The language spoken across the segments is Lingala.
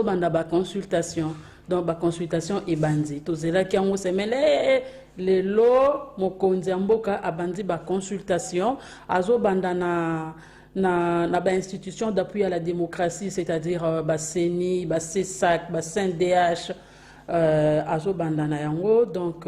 banda ba consultation donc ba consultation ebandi tozela ki yango semele lelo mokonzi ya mboka abandi ba consultation azo banda na ba institution d'appui à la démocratie, c'est-à-dire ba CENI, ba CESAC, ba CNDH azo banda na yango donc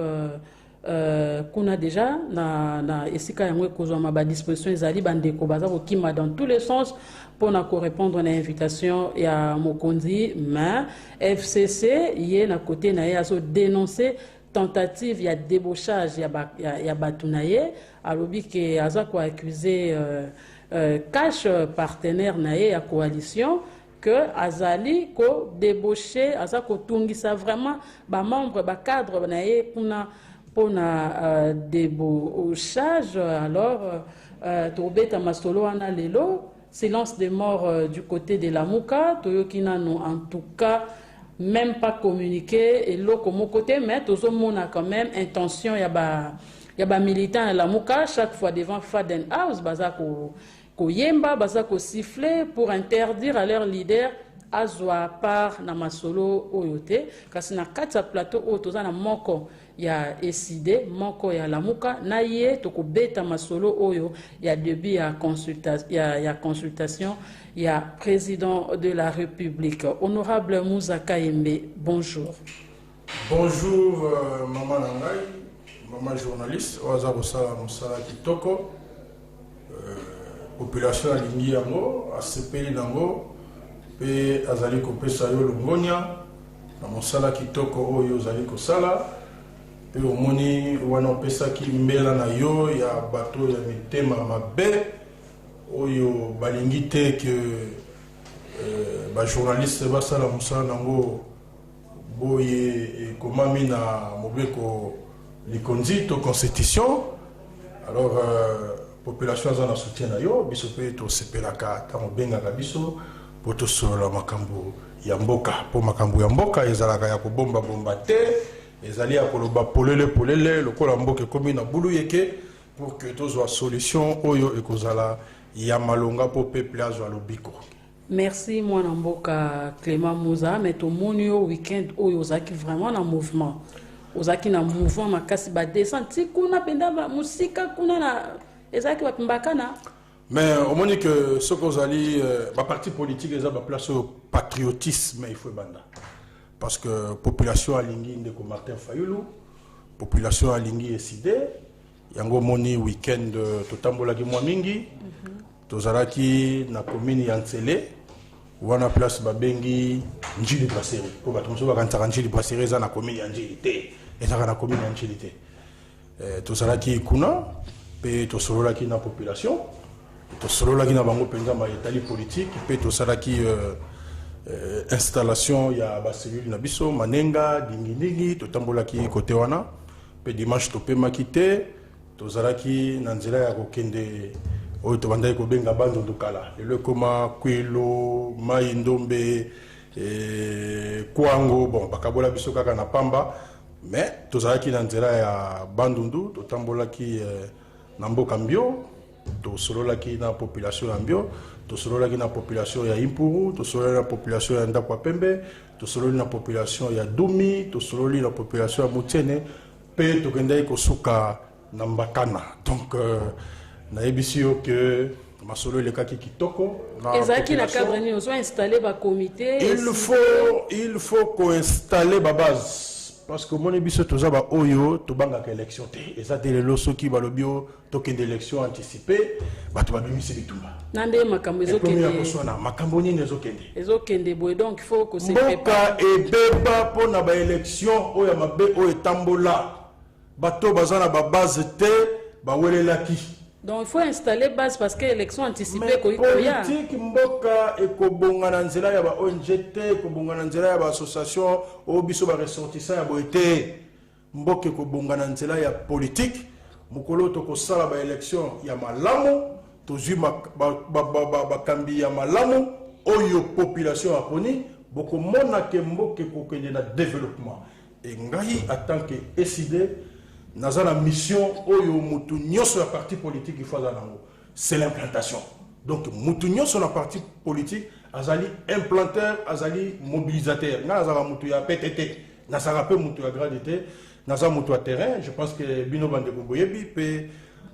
kuna déjà na esika yango kozoma ba disposition ezali bandeko baza kokima dans tous les sens pour répondre à l'invitation ya mokonzi mais FCC yé na côté na azo dénoncer tentative ya débauchage ya batunaye alobi ke aza ko accuser cache partenaire naé à coalition que azali ko débaucher aza ko tungisa vraiment ba membre ba cadre naé kuna pona débauchage alors tobeta masolo ana lelo silence des morts du côté de la Mouka toyokina no en tout cas même pas communiqué et l'autre comme côté mais tout le monde a quand même intention y a ba militant à la Mouka chaque fois devant Faden House bazako koyemba bazako siffler pour interdire à leur leader azwa par na masolo oyote kasi na kati plateau oyo na moko ya eside moko ya lamuka na ye to ko beta masolo oyo ya début ya consultation ya président de la République. Honorable Moussa Kayembe, bonjour. Bonjour maman Nangai, maman journaliste oza kosala mosala kitoko population alingi yango asepeli nango pe azali kopesa yo longonia na mosala kitoko oyo ozali kosala pe omoni wana opesaki mbela na yo ya bato ya mitema mabe oyo balingi te ke ba journaliste basala mosala nango boye ekomami na mobeko likonzi to constitution alors population za na soutien na yo biso pe to sepelaka tango bengaka biso po to solo makambo ya mboka po makambo ya mboka ezalaka ya kobomba bomba te ezali ya koloba polele lokola mboka ekomi na bulu yeke pour que tozwa solution oyo ekozala ya malonga po peuple azwa lobiko. Merci mwana mboka Clément Mouza mais to moni au week-end oyo ozaki vraiment na mouvement ozaki na mouvement makasi ba descente kuna penda musika kuna na ezaki bapimbakana. Mais au moins que ce qu'on a dit, ma parti politique est à place au patriotisme, il faut banda. Parce que population a lingi de Martin Fayoulou, population a lingi SID, yango moni week-end totambola ki mwamingi, tozalaki na commune Yansele, wana place babengi Njili Brasserie. Pour batumso bakantaka Njili Brasserie za na commune Njili te, ezaka na commune Njili te. Tozalaki kuna, pe tosololaki na population. Tosolola ki na bango penza ma etali politique pe tosalaki installation ya ba cellule na biso manenga dingi totambolaki côté wana pe dimanche topemaki te tozalaki na nzela ya kokende oyo tobandaki kobenga bandundu kala lelo koma kwelo mai ndombe kwango bon bakabola biso kaka na pamba mais tozalaki na nzela ya bandundu totambolaki na mboka mbio to solola ki na population ambio to solola ki na population ya Impuru to solola na population ya Ndakwa Pembe to solola na population ya Dumi to solola na population ya Mutene pe to kendai ko suka na Mbakana donc na ebisio que masolo le kaki kitoko na ezaki na cadre ni ozo installer ba comité il faut ko installer ba base. Parce que mon ébiso toza ba oyo to banga ka élection te et ça te lelo soki ba lobio token d'élection anticipée ba to ba bimisi bitumba nande makambo ezokende ya kosona makambo ni ezokende boy donc il faut que se prépare et beba pour na ba élection oyo mabe oyo tambola bato bazana ba base te ba welelaki. Donc il faut installer base parce que l'élection anticipée politique mboka ekobonga na nzela ya ba ONG te ekobonga na nzela ya ba association o biso ba ressortissant ya boete mboka ekobonga na nzela ya politique mukolo to ko sala ba élection ya malamu tozui ba kambi ya malamu oyo population aponi boko mona ke mboka kokende na développement et ngai en tant que SID dans la mission oyo mutu nyoso la parti politique il faut nango c'est l'implantation donc mutu nyoso la parti politique azali implanteur, azali mobilisateur. Na azala mutu ya PTT, na sarape mutu ya gradité, na za mutu ya terrain. Je pense que bino bande ko boyebi pe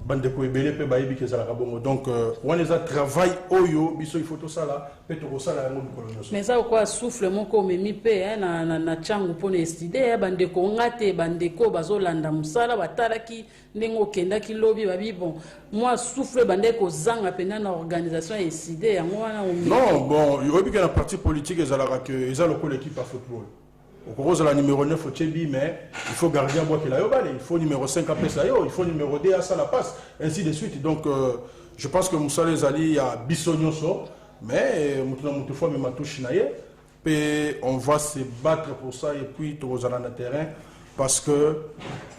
bande ko ebele pe bayebi ke zala kabongo. Donc on les a travail oyo biso il faut tout ça là, pe to ça là ngo kolonyo. Mais ça quoi souffle moko memi pe na changu pona estide bande ko ngate bande ko bazolanda musala batalaki ndengo kendaki lobi babi bon moi souffle bande ko zanga pena na organisation estide yango wana non bon yobi que na parti politique ezalaka que ezalo ko l'équipe à football. Au cours de la numéro 9 au Tchébi, mais il faut garder un bois qui l'a eu, il faut numéro 5 à Pesayo, il faut numéro 2 à Salapasse, ainsi de suite. Donc, je pense que Moussa Lezali, il y a Bissonioso, mais Moutoufoua, mais Matouche Naye, et on va se battre pour ça, et puis, tout aux allants de terrain, parce que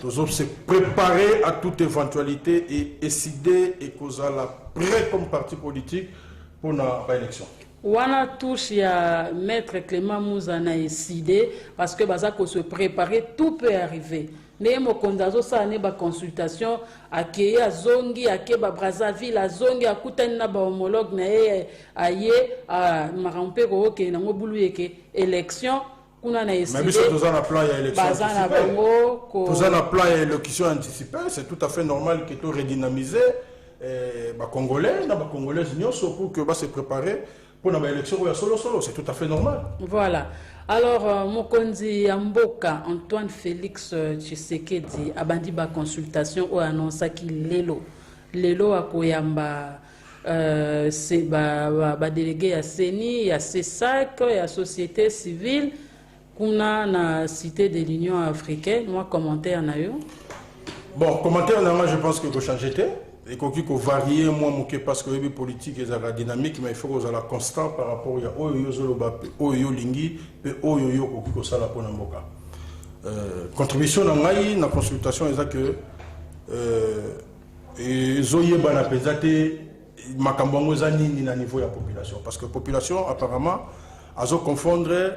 tous autres se préparer à toute éventualité et décider et causer la prêt comme parti politique pour la réélection. Wana touche ya maître Clément Mouza na décidé parce que bazako se préparer tout peut arriver. Ne mo kondazo sa ne ba consultation akeye azongi akeba Brazzaville azongi akutani na ba homologue na aye a marampe ko ke na ngobulu yeke élection kuna na décidé. Mais biso tozana plan ya élection anticipée. Tozana plan ya élection anticipée, c'est tout à fait normal que to redynamiser ba congolais na ba congolaises nyonso pour que ba se préparer pour l'élection solo, c'est tout à fait normal. Voilà. Alors, Mokonzi Amboka, Antoine Félix Tshisekedi, abandi ba consultation ou annonce qu'il Lelo a koyamba c'est ba délégué à CENI, à CESAC, à Société Civile, kuna na cité de l'Union africaine. Moi, commentaire na yo. Bon, commentaire na je pense que faut changer. Et qu'il faut varier, moi, parce que les politiques sont la dynamique, mais il faut que la constant par rapport à Oyo Zoloba, Oyo Lingi, et Oyo Kokiko Sala Ponamboka. Contribution dans la consultation, c'est que Zoye Banapezate, Makambongo Zani, ni na niveau de la population. Parce que la population, apparemment, a confondre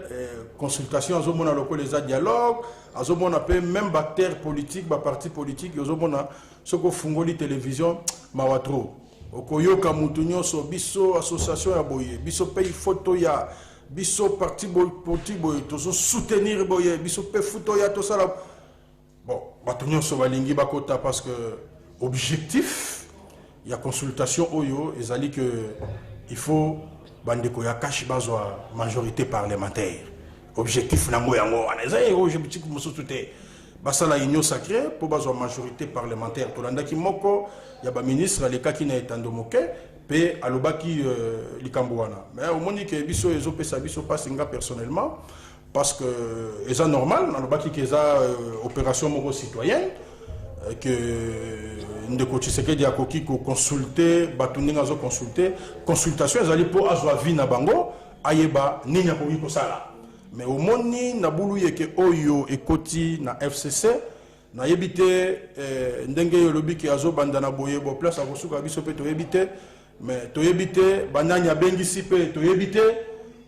consultation, a mona local les dialogue, a mona même bactère politique, parti politique, a mona soko fungoli télévision mawatro. Okoyoka mutunyo so biso association ya boye, biso pays photo ya, biso parti politique boye, tozo soutenir boye, biso pe photo ya to sala. Bon, batunyo so balingi bakota parce que objectif il y a consultation oyo ezali que il faut bandeko ya kashi bazwa majorité parlementaire. Objectif nango yango anaza objectif mususu te. Basala union sacrée pour bazwa majorité parlementaire. Tolanda ki moko ya ba ministre le kaki na etando moke pe alobaki likambwana. Mais au moni ke biso ezo pesa biso pasinga personnellement parce que eza normal alobaki ke eza opération moko citoyenne que ndeko Tshisekedi akoki ko consulter batuninga zo consulter consultation ezali pour azwa vie na bango ayeba nini akoki ko sala. Mais au moni na bulu yeke oyo ekoti na FCC na yebite ndenge yolobi ki azo bandana boye bo place akosuka biso pe to yebite mais to yebite bananya bengisi pe to yebite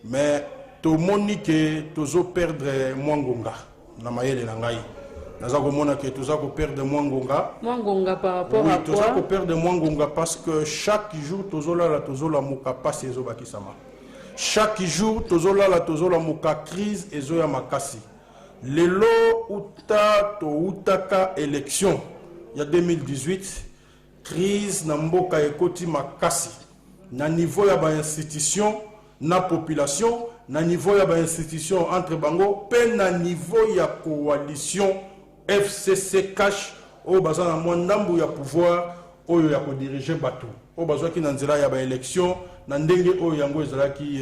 mais to moni ke tozo perdre mwangonga na mayele na ngai naza komona ke toza ko perdre mwangonga par rapport à quoi toza ko perdre mwangonga parce que chaque jour tozola la tozola muka passe ezo bakisama. Chaque jour, tozola la tozola muka crise et zoya makasi. Lelo uta to utaka élection. Il y a 2018, crise na mboka ekoti makasi. Na niveau ya ba institution, na population, na niveau ya ba institution entre bango, pe na niveau ya coalition FCC cash au bazana mwandambu ya pouvoir oyo ya ko diriger bateau. Au bazwa ki na nzela ya ba élection na ndenge oyo yango ezalaki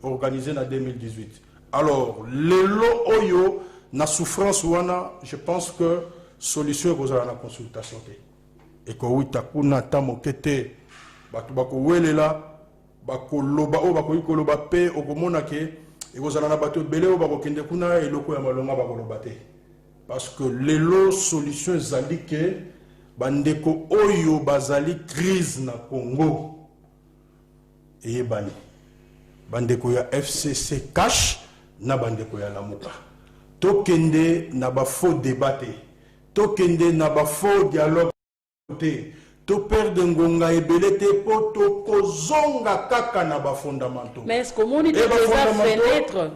organisé en 2018. Alors lelo oyo na souffrance wana, je pense que solution est la consultation te. Et que oui takuna tamokete batu bako welela bako loba o bako ikoloba pe okomona ke ekozala na bato belé o bako kende kuna eloko ya malonga bako loba te. Parce que lelo solution ezali ke bandeko oyo bazali crise na Congo. Et bani bandeko ya FCC cash na bandeko ya lamuka tokende na ba faux débat tokende na ba faux dialogue to perdre ngonga ebele te po to kozonga kaka na ba fondamentaux. Mais est-ce que moni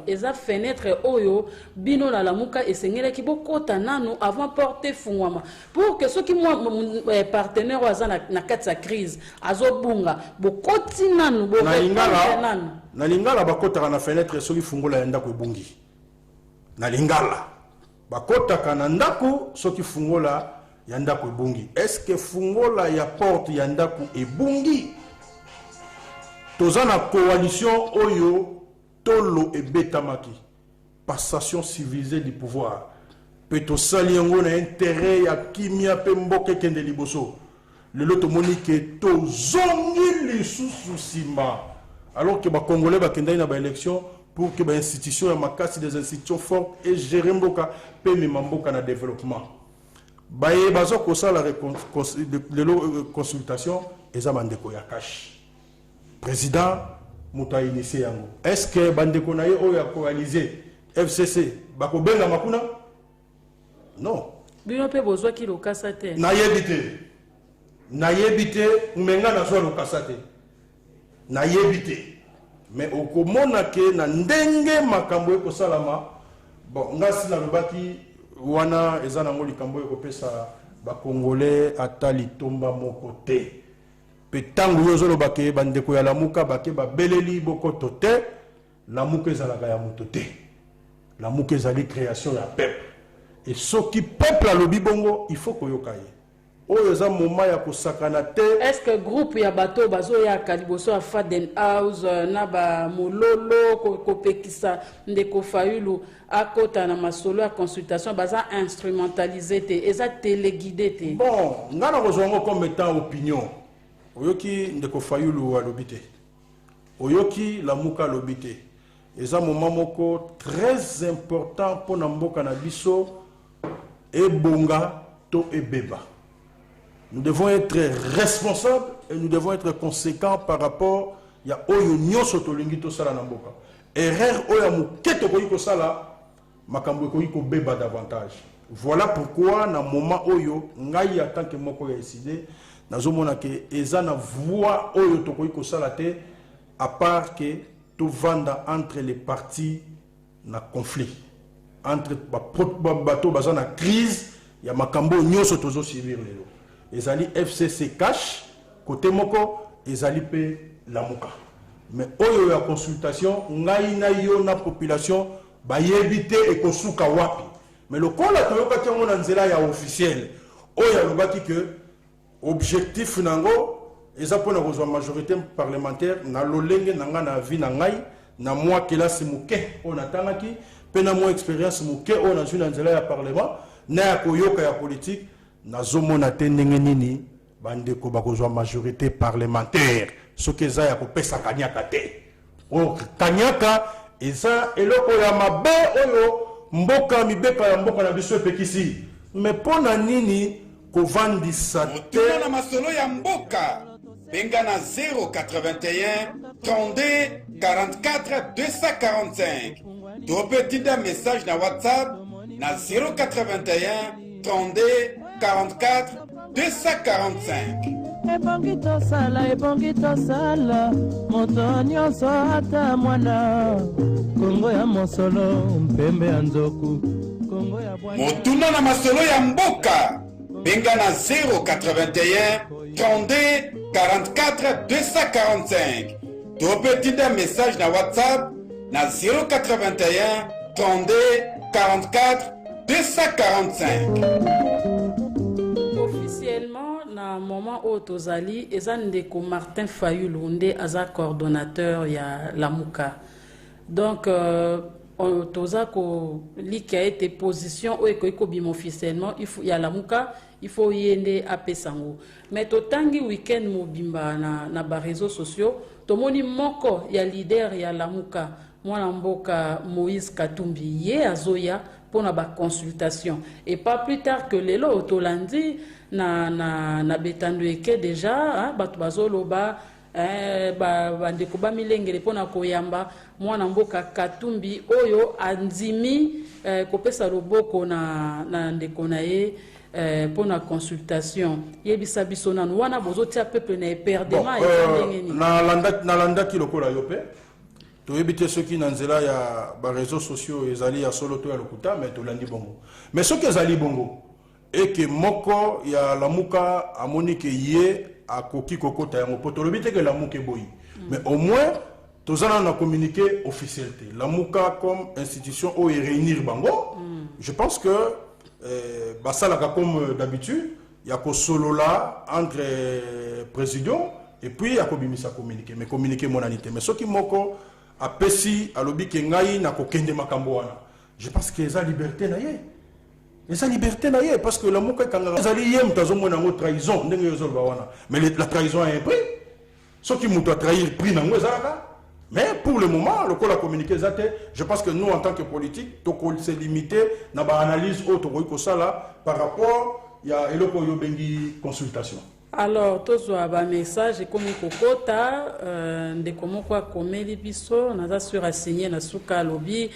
eza fenêtre oyo bino na lamuka esengela ki bokota nanu avant porter fungwama pour que ceux qui moi partenaire waza na kati ya crise azobunga bokoti nanu na lingala bakota na fenêtre soki fungola yanda ko ebungi na lingala bakota na ndako soki fungola yanda ko ebungi. Est-ce que fungola ya porte yanda ko ebungi? Toza na coalition oyo tolo ebetamaki passation civilisée du pouvoir pe to sali yango na intérêt ya kimia pe mboke kende liboso lelo to monike to zongi lisusu sima alors que ba congolais ba kenda na ba élection pour que ba institution ya makasi des institutions fortes et gérer mboka pe mboka na développement baye bazo ko sala consultation eza bandeko ya cash président muta initié yango. Est-ce que bandeko na ye oyo a coalisé FCC bako benga makuna? Non. Bino pe bozwa ki lokasa te. Na yebite menga na zo lokasa te. Na yebite. Mais okomona ke na ndenge makambo eko salama bon ngasi na lobaki wana ezana ngoli kambo eko pesa ba congolais atali tomba moko te. Petangu yozolo bake bandeko ya lamuka bake ba beleli boko tote lamuka ezalaka ya moto te. Lamuka ezali création ya peuple. Et ce qui peuple a le bibongo, il faut qu'on yokaye. Est-ce que groupe ya bato bazo ya kaliboso a Faden House na ba mololo kopekisa ndeko Fayulu akota na masolo ya consultation baza instrumentalisé te eza téléguidé te? Bon, ngana kozongo comme étant opinion. Oyoki ndeko Fayulu alobite. Oyoki lamuka alobite. Eza moment moko très important pour mboka na biso ebonga to ebeba. Nous devons être responsables et nous devons être conséquents par rapport à oyo nyoso to lingi to sala na mboka. Erreur oyo muketo ko yiko sala makambo ko yiko beba davantage. Voilà pourquoi na moment oyo ngai en tant que moko ya décidé nazomona ke eza na voix oyo to ko yiko sala te à part que tout vanda entre les partis na conflit entre bato baza na crise ya makambo nyoso tozo subir lelo. Ezali FCC cash côté moko ezali pe lamuka. Mais oyo ya consultation ngai na yo na population ba yebite e kosuka wapi. Mais le kola toyoka tiango na nzela ya officiel oyo lobaki que objectif nango eza pona kozwa majorité parlementaire na lolenge nanga na vie na ngai na moi kelasi muke on atangaki pe na moi expérience muke on a na nzela ya parlement na ya koyoka ya politique na zomona te ndenge nini bandeko bakozwa majorité parlementaire soki eza ya kopesa kanyaka te. O kanyaka eza eloko ya mabe oyo mboka mibeka ya mboka na biso epekisi. Mais pona nini kovandisa te na masolo ya mboka benga na 081 32 44 245 to petita message na WhatsApp na 081 32 44 245. Ebongi tosala moto nyonso ata mwana Kongo ya mosolo mpembe ya nzoku Kongo ya bwana motuna na masolo ya mboka benga na 081 32 44 245 to petita message na WhatsApp na 081 32 44 245. Officiellement, na moment où tozali, ezandeko Martin Fayulu nde aza coordonnateur ya Lamuka. Donc, toza ko li qui a été position ou eko bim officiellement, il faut ya Lamuka, il faut yende apesango. Mais totangi week-end mobimba na ba réseaux sociaux, tomoni moko ya leader ya Lamuka, mwana mboka Moïse Katumbi ye azoya pour na ba consultation et pas plus tard que lelo tolandi na betando eke déjà batu bazoloba bandeko ba milengele pona koyamba mwana mboka Katumbi oyo andimi kopesa loboko na ndeko na ye pour la consultation. Yebisa biso na wana bozotia peuple na perdement na landa ki lokola yope. To ebite ceux qui nanzela ya ba réseaux sociaux ezali ya solo to ya lokuta mais to landi bongo. Mais ce que ezali bongo et que moko ya lamuka amoni ke ye akoki kokota yango poto lobite ke lamuke boyi. Mais au moins tozana na communiqué officialité. Lamuka comme institution o réunir bango. Je pense que basalaka comme d'habitude, il y a ko solo là entre président et puis il y a ko bimisa communiqué, mais communiqué monanité. Mais ce qui moko a pesi alobi ke ngai na ko kende makambo wana. Je pense que eza liberté na ye. Eza liberté na ye parce que la muka kanga ezali yem tazomona ngo trahison ndenge yozolba wana. Mais la trahison a un prix. Ce qui m'a trahir prix na ngo ezalaka. Mais pour le moment, le col a communiqué, je pense que nous, en tant que politique, il s'est limité dans l'analyse par rapport à une consultation. Alors, tous un message comme Kokota, de comment quoi comme Libiso, on a sur assigné na souka lobby.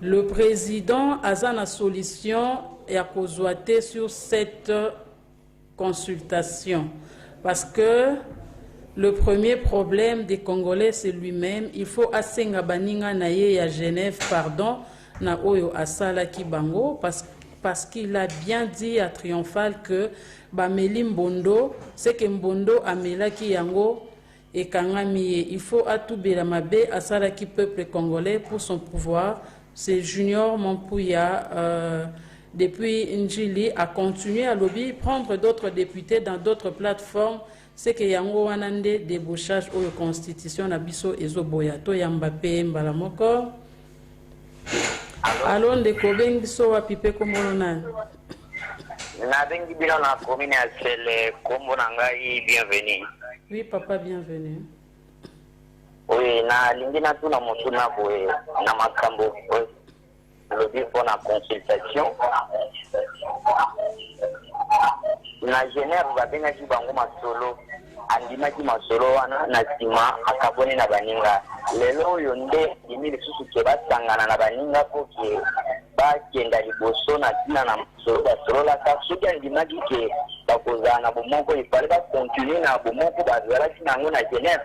Le président a une solution et a causé sur cette consultation parce que le premier problème des Congolais, c'est lui-même. Il faut asenga baninga na ye à Genève, pardon, na oyo asala kibango, parce qu'il a bien dit à Triomphal que Bameli Mbondo, c'est que Mbondo amela ki yango et kangamiye. Il faut atoubela mabe asala ki peuple congolais pour son pouvoir. C'est Junior Mampouya, depuis Njili, a continué à lobby, prendre d'autres députés dans d'autres plateformes. C'est que yango wanande débauchage ou constitution na biso ezoboya to ya Mbappé mbala moko. Allô ndeko bengi biso wa pipe komolo na. Na bengi bino na commune ya Sele kombo na ngai bienvenue. Oui papa bienvenue. Oui na lingina tuna motuna boye na makambo lobby pour la consultation. Na Genève babengaki bango masolo andimaki masolo wana na sima akaboni na baninga lelo oyo nde imi lisusu ke basangana na baninga po ke bakenda liboso na tina na masolo basololaka soki andimaki ke bakozala na bomoko ifale bakontinue na bomoko bazalaki nango na Genève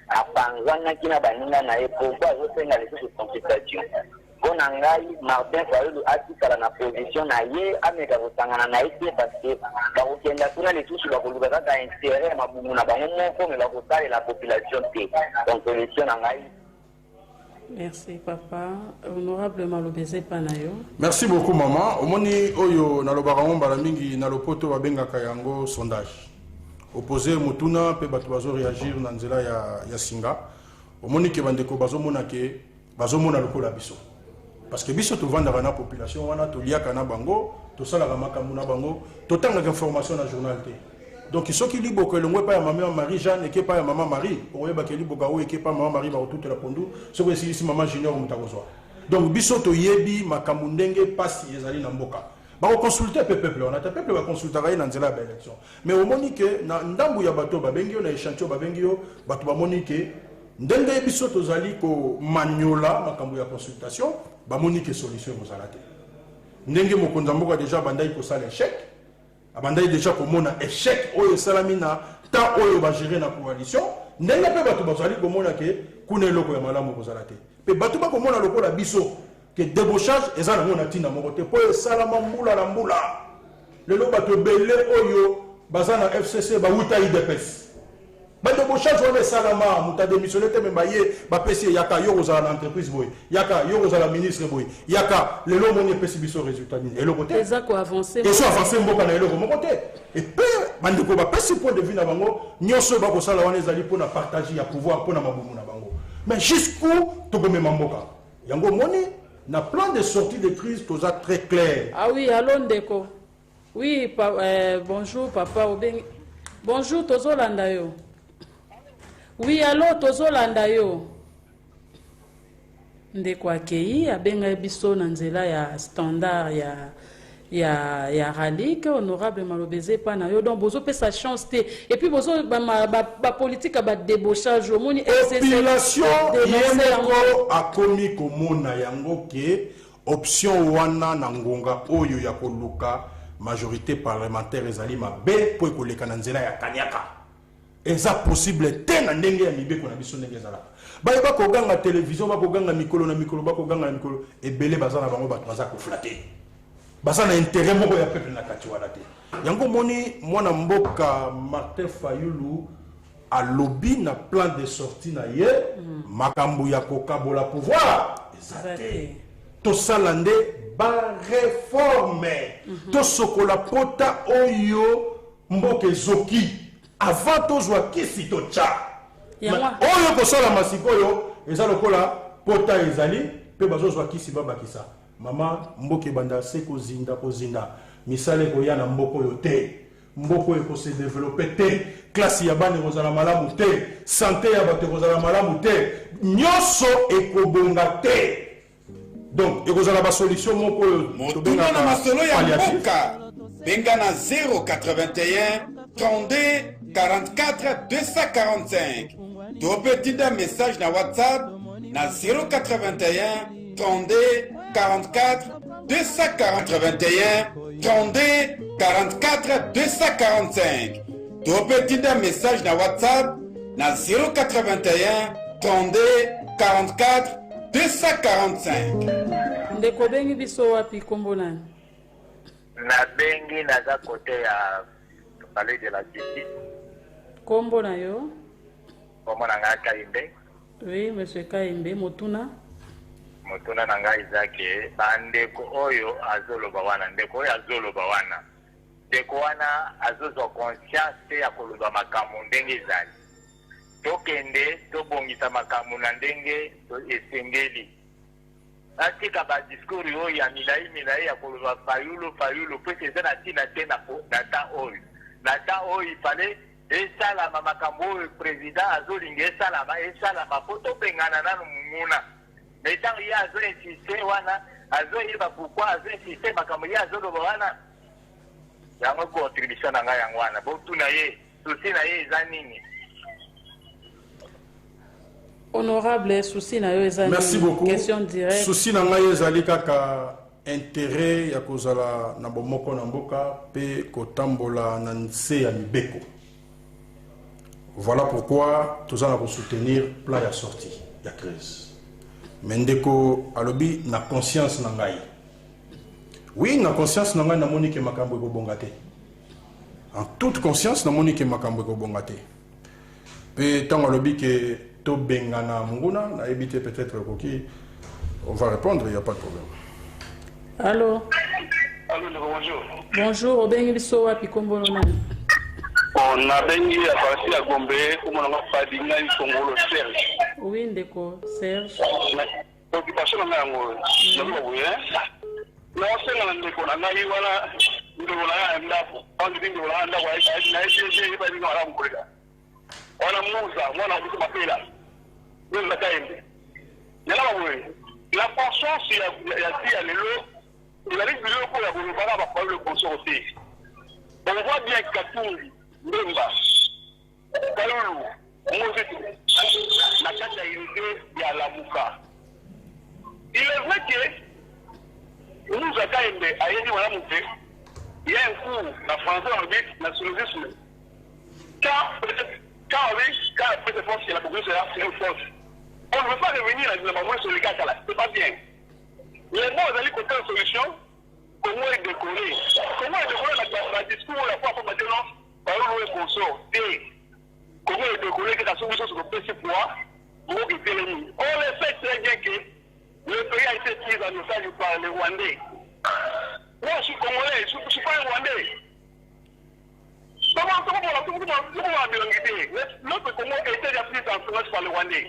apanzanaki na baninga na ye po azosenga lisusu consultation. Bon angai Martin Fayulu atikala na position na ye ameka kosangana na ye parce que bakokenda kuna lisusu bakoluka kaka intérêt mabumu na bango moko me bakosala la population te donc solution na ngai. Merci papa. Honorable Malobeze Panayo. Merci beaucoup maman. Omoni oyo nalobaka mbala mingi na lopoto babengaka yango sondage. Opposé mutuna pe bato bazo réagir na nzela ya singa. Omoni ke bandeko bazomona ke bazomona lokola biso. Parce que biso to vanda na population wana to liaka na bango, to sala la makambu na bango, to tanga information na journal te. Donc soki libo ko longwe pa ya maman Marie Jeanne et ke pa ya maman Marie, oyeba ke libo ga o et ke pa maman Marie ba toute la pondu, so que si maman Junior mutakozwa. Donc biso to yebi makambu ndenge pasi ezali na mboka. Ba consulter peuple, on a ta peuple va consulter na nzela ba élection. Mais au monique na ndambu ya bato ba bengio na échantillon ba bengio, bato ba monique ndenge biso tozali ko maniola makambu ya consultation ba monique solution bozala te. Ndenge mokonza mboka déjà bandai ko sala échec, abandai déjà ko mona échec oyo salami na ta oyo ba gérer na coalition, ndenge pe bato bazali ko mona ke kuna eloko ya malamu bozala te. Pe bato ba ko mona lokola biso que débauchage ezala mona tina moko te po salama mbula la mbula. Lelo bato belé oyo bazana FCC ba wuta IDPS. Mais de débauchage on est salama muta démissionné te memba ye ba pesi yaka yo ozala l'entreprise boy yaka yo ozala ministre boy yaka le lo moni pesi biso résultat ni eloko te ezako avancer et so avancer mboka na eloko moko te et pe bandeko ba pesi point de vue na bango nyoso ba ko sala wana ezali pour na partager ya pouvoir pour na mabumu na bango mais jusqu'où to ko mema mboka yango moni na plan de sortie de crise toza très clair. Ah oui allô ndeko oui bonjour papa Obeng bonjour tozolanda yo. Oui, alors tozolanda yo. Ndeko akei abenga biso na nzela ya standard ya rallye que honorable Malobeze Panayo donc bozo pe sa chance te et puis bozo ba politique ba débauchage au moni population yemoko akomi komona yango ke option wana na ngonga oyo ya koluka majorité parlementaire ezali mabe po ekoleka na nzela ya kanyaka eza possible te na ndenge ya mibeko na biso ndenge ezalaka baye bakoganga télévision bakoganga mikolo na mikolo bakoganga na mikolo ebele baza na bango bato baza koflate baza na intérêt moko ya peuple na kati wana te yango moni mwana mboka Martin Fayulu alobi na plan de sortie na ye makambo ya kokabola pouvoir ezate tosala nde bareforme tosokola pota oyo mboka ezoki avant tozwa kisi totya oyo kosalama sikoyo eza lokola pota ezali mpe bazozwa kisi babakisa mama mboka ebanda se kozinda misala ekoya na mboka oyo te mboko eko se développer te classe ya bana ekozala malamu te santé ya bato ekozala malamu te nyonso ekobonga te donc ekozala ba solution moko motuna na masolo ya mboka benga na 081 32 44 245 to petita message na WhatsApp na 081 32 44 241 32 44 245 to petita message na WhatsApp na 081 32 44 245. Ndeko bengi biso wapi kombo nani? Na bengi naza kote ya palais de la justice. Kombo na yo? Kombo na nga Kaimbe. Oui, monsieur Kaimbe, motuna? Motuna na nga izake bandeko oyo azoloba wana ndeko oyo azoloba wana. Ndeko wana azozwa conscience ya koloba makambo ndenge ezali. Tokende tobongisa makambo na ndenge esengeli. Atika ba discours oyo ya milai ya koloba Fayulu pese eza na tina te na ta oyo. Na ta oyo ifale esalama makambo oyo président azolinga esalama po topengana nanu mumuna. Mais tant il y a azo insisté wana azoyeba pourquoi azo insisté makambo ya azoloba wana yango contribution na nga yango wana botuna ye souci na ye eza nini. Honorable souci na yo ezali. Merci beaucoup. Question directe. Souci na ngai ezali kaka intérêt ya kozala na bomoko na mboka pe kotambola na nse ya mibeko. Voilà pourquoi tous allons soutenir plan ya sortie ya crise. Mendeko alobi na conscience na ngai. Oui, na conscience na ngai na moni ke makambo eko bongate. En toute conscience na moni ke makambo eko bongate. Pe tant alobi ke to bengana munguna na éviter peut-être koki on va répondre, il y a pas de problème. Allô? Allô, bonjour. Bonjour, obengi biso wapi kombo nani? On a bengi à partir à Gombe, comme on a pas dit nani Congolo Serge. Oui, ndeko Serge. Occupation na ngo. Ndio buye. Na wasenga ndeko na ngai wala ndio wala ndapo. Pande ndio wala ndapo na yeye iba ni wala mkulika. Wana muza mwana wa mapela. Ndio ndakaende. Yala buye. La conscience ya tia lelo il arrive biloko ya kolobala ba parole le consorté. On voit bien Katumbi Mbemba Kalulu Mozeti na kati ya unité ya Lamuka. Il est vrai que nous Akaembe ayeni wala mute il y a un coup na français en but nationalisme. Quand peut-être force la population c'est une force. On ne veut pas revenir à la maman sur les cas là, c'est pas bien. Les mots allaient côté une solution. Comment est décoré? Comment est décoré la discours la fois pour maintenant par le consort? Comment est décoré que la solution sur le PC pour éviter l'ennemi? On le fait très bien que le pays a été pris en otage par les Rwandais. Moi je suis congolais, je ne suis pas un Rwandais. Comment l'autre Congo était déjà pris en otage par les Rwandais?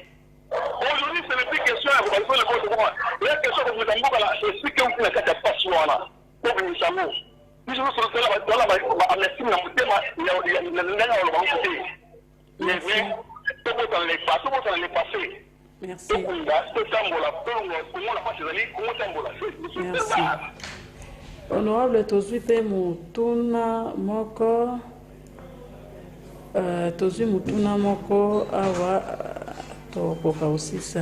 Aujourd'hui, ce n'est plus question de la question que vous avez c'est que vous n'avez pas là. Pour vous savoir. Si je vous souhaite la amnistie, Merci. Honorable Tozuipe Mutuna Moko. Tozui Mutuna Moko awa. Tokoka aussi ça.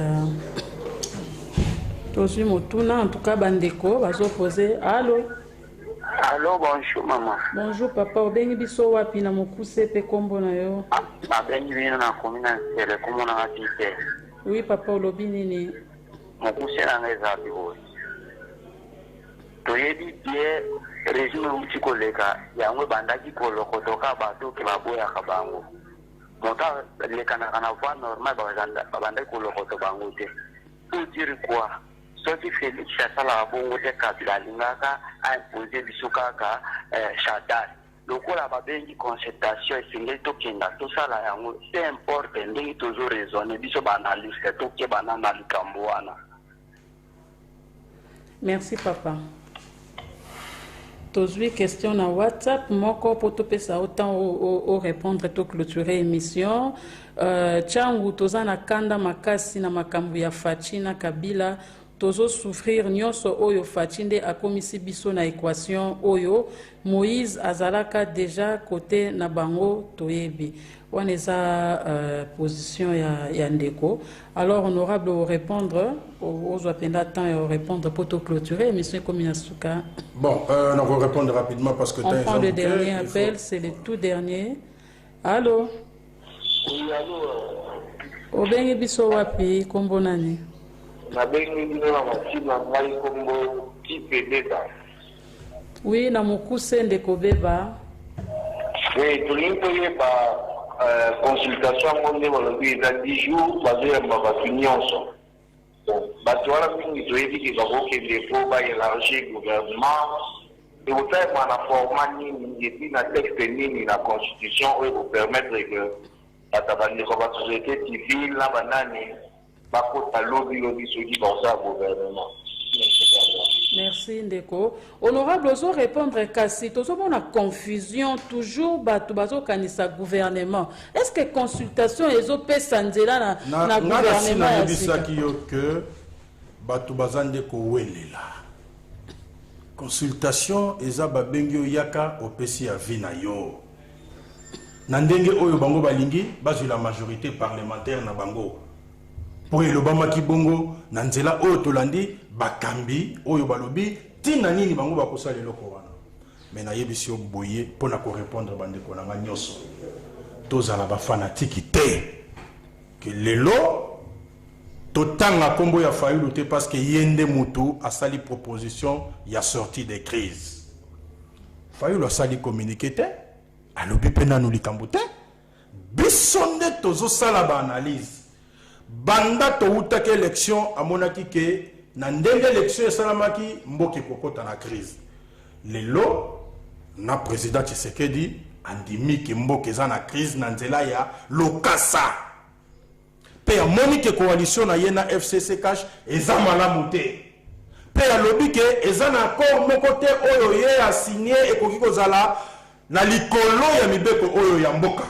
Tozui Mutuna, en tout cas, Bandeko, va s'opposer. Allô? Allô, bonjour maman. Bonjour papa, obengi biso wapi na mokuse pe kombo na yo? Babengi bino na komina nsele komo na atite. Oui papa, olobi nini? Mokuse na nga eza biro. Toyebi bien régime uti koleka yango bandaki kolokotoka bato ke baboyaka bango. Mota lekanaka na voie normal babandaki kolokoto bango te. Pour dire quoi? Soki Félix asala bongo te Kabila alingaka aimposer biso kaka Shaddai. Lokola babengi concertation esengeli tokenda tosala yango peu importe ndenge tozoraisonne biso baanalyste tokebana na likambo wana. Merci papa. Tozwi question na WhatsApp moko pour topesa autant au répondre to clôturer émission. Changu tozana kanda makasi na makambo ya Faci na Kabila tozo souffrir nyonso oyo Faci nde akomisi biso na équation oyo Moïse azalaka déjà côté na bango toyebi. On est à position ya ndeko. Alors honorable au répondre aux appels temps et répondre pour tout clôturer monsieur Kominasuka. Bon, on va répondre rapidement parce que on prend le dernier appel, c'est le tout dernier. Allô? Oui, allô. Obengi biso wapi kombo nani? Nabengi bino na masina ngai kombo Kipebeba. Oui, na mokuse ndeko beba. Oui, tolingi toyeba consultation yango nde balobi eza 10 jours bazoyamba bato nyonso. Bato wana mingi toyebi bakokende po baélargir gouvernement ekotayema na format nini epi na texte nini na constitution oyo ekopermettre ke bato bandeko ba société civile na banani bakota lobi soki bazosala gouvernement. Merci Ndeko. Honorable, ozo répondre kasi tozomona confusion toujours bato bazokanisa gouvernement. Est-ce que consultation ezopesa nzela na gouvernement ya sika? Que bato bazande ko welela. Consultation eza babengi oyaka opesi ya vina yo. Na ndenge oyo bango balingi bazwi la majorité parlementaire na bango. Pour elobama kibongo na nzela oyo tolandi bakambi oyo balobi tina nini bango bakosala eloko wana. Mais na yebisi yo boye pona ko répondre bandeko na nyoso. Tozala ba fanatiki te. Que lelo totanga kombo ya Fayulu te parce que yende mutu asali proposition ya sortie des crises. Fayulu asali communiqué te, alobi pena no likambo te. Bisonde tozo sala ba analyse. Banda to utake élection amonaki ke na ndenge élection esalamaki mboki kokota na crise. Lelo na président Tshisekedi andimi ke mboki eza na crise na nzela ya lokasa. Pe amoni ke coalition na yena FCC cash eza malamu te. Pe alobi ke eza na accord moko te oyo ye a signé ekoki kozala na likolo ya mibeko oyo ya mboka.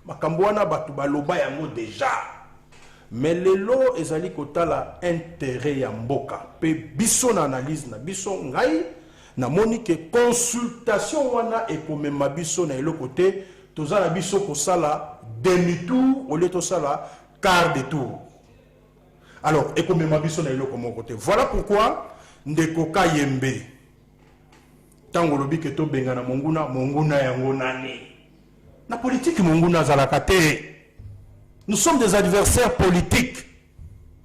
Makambo wana batu baloba yango déjà. Mais lelo ezali kotala intérêt ya mboka pe biso na analyse na biso ngai na moni ke consultation wana ekomema biso na eloko te tozala biso kosala demi-tour au lieu tosala quart de tour. Alors ekomema biso na eloko moko te. Voilà pourquoi ndeko Kayembe tango lobi ke to benga na monguna yango nani na politique monguna zalaka te. Nous sommes des adversaires politiques.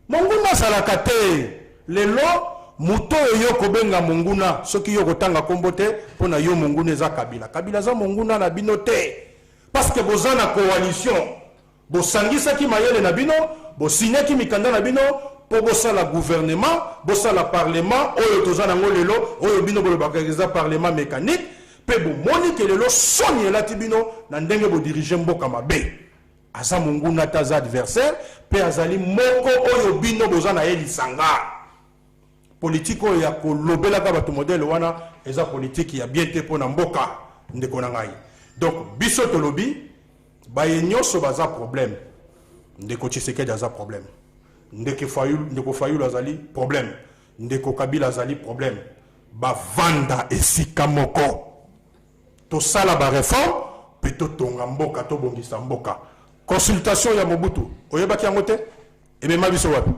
Monguna salakate. Lelo muto yo kobenga monguna soki yo kotanga kombote pona yo monguna eza Kabila. Kabila za monguna na bino te. Parce que bozana coalition. Bo sangisa ki mayele na bino, bo signé ki mikanda na bino po bosala gouvernement, bosala parlement oyo tozana ngo lelo, oyo bino bo bakeza parlement mécanique, pe bo moni ke lelo soni la tibino na ndenge bo diriger mboka mabe. Aza monguna taza adversaire pe azali moko oyo bino bozana elisanga politique oyo ya kolobela ka bato modèle wana eza politique ya bien te pona mboka ndeko na ngai. Donc biso tolobi ba yenyoso baza problème ndeko Tshisekedi aza problème ndeko Fayulu azali problème ndeko Kabila azali problème ba vanda esika moko to sala ba réforme pe to tonga mboka to bongisa mboka. Consultation ya Mobutu oyebaki yango te emema biso wapi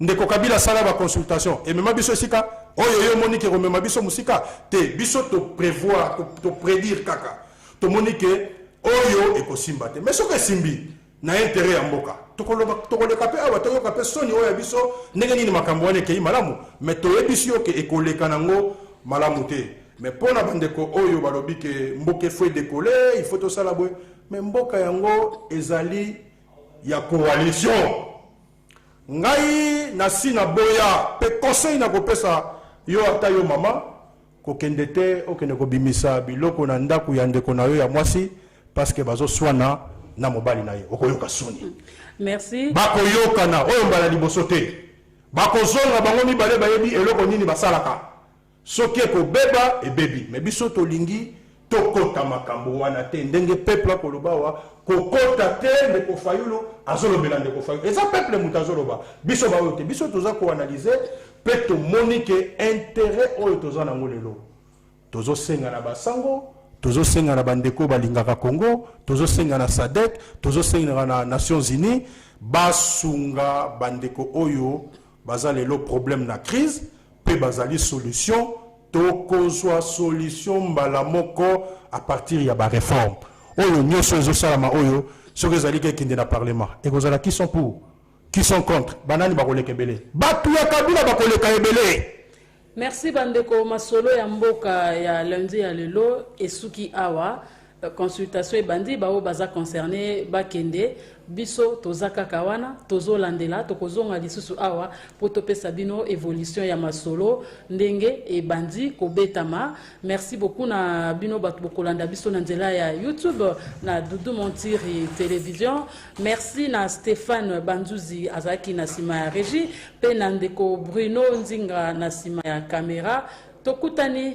ndeko Kabila sala ba consultation emema biso esika oyo yo moni ke komema biso musika te biso to prévoir to prédire kaka to moni ke oyo ekosimba te mais soki esimbi na intérêt ya mboka tokoleka pe awa toyoka pe soni oyo biso ndenge nini makambo wana ekei malamu mais toyebi yo ke ekoleka nango malamu te mais pona bandeko oyo balobi ke mboka efo décoller il faut tosala boye mais mboka yango ezali ya coalition ngai nasi na boya pe conseil na kopesa yo ata yo mama kokende te okende kobimisa biloko na ndako ya ndeko na yo ya mwasi parce que bazo swana na mobali na ye okoyoka soni. Merci. Bakoyoka na oyo mbala liboso te bakozonga bango mibale bayebi eloko nini basalaka soki ekobeba ebebi mais biso tolingi tokota makambo wana te ndenge peuple akoloba wa kokota te ndeko Fayulu azolobela ndeko Fayulu eza peuple mutu azoloba biso baoyo te biso toza koanalyse pe tomoni ke intérêt oyo toza nango lelo tozosenga na basango tozosenga na bandeko balingaka Congo tozosenga na SADC tozosenga na Nations Unies basunga bandeko oyo baza lelo problème na crise pe bazali solution tokozwa solution mbala moko à partir ya ba réforme oyo nyonso ezosalama oyo soki ezali kekende na parlement ekozala qui sont pour qui sont contre banani bakoleka ebele batu ya Kabila bakoleka ebele. Merci bandeko masolo ya mboka ya lundi ya lelo esuki awa consultation ebandi bao baza concerné bakende biso tozaka kawana tozolandela tokozonga lisusu awa poto pesa bino évolution ya masolo ndenge ebandi kobetama. Merci beaucoup na bino batu bokolanda biso na nzela ya YouTube na Doudou Montiri télévision. Merci na Stéphane Banzuzi azaki na sima ya régie pe na ndeko Bruno Nzinga na sima ya caméra. Tokutani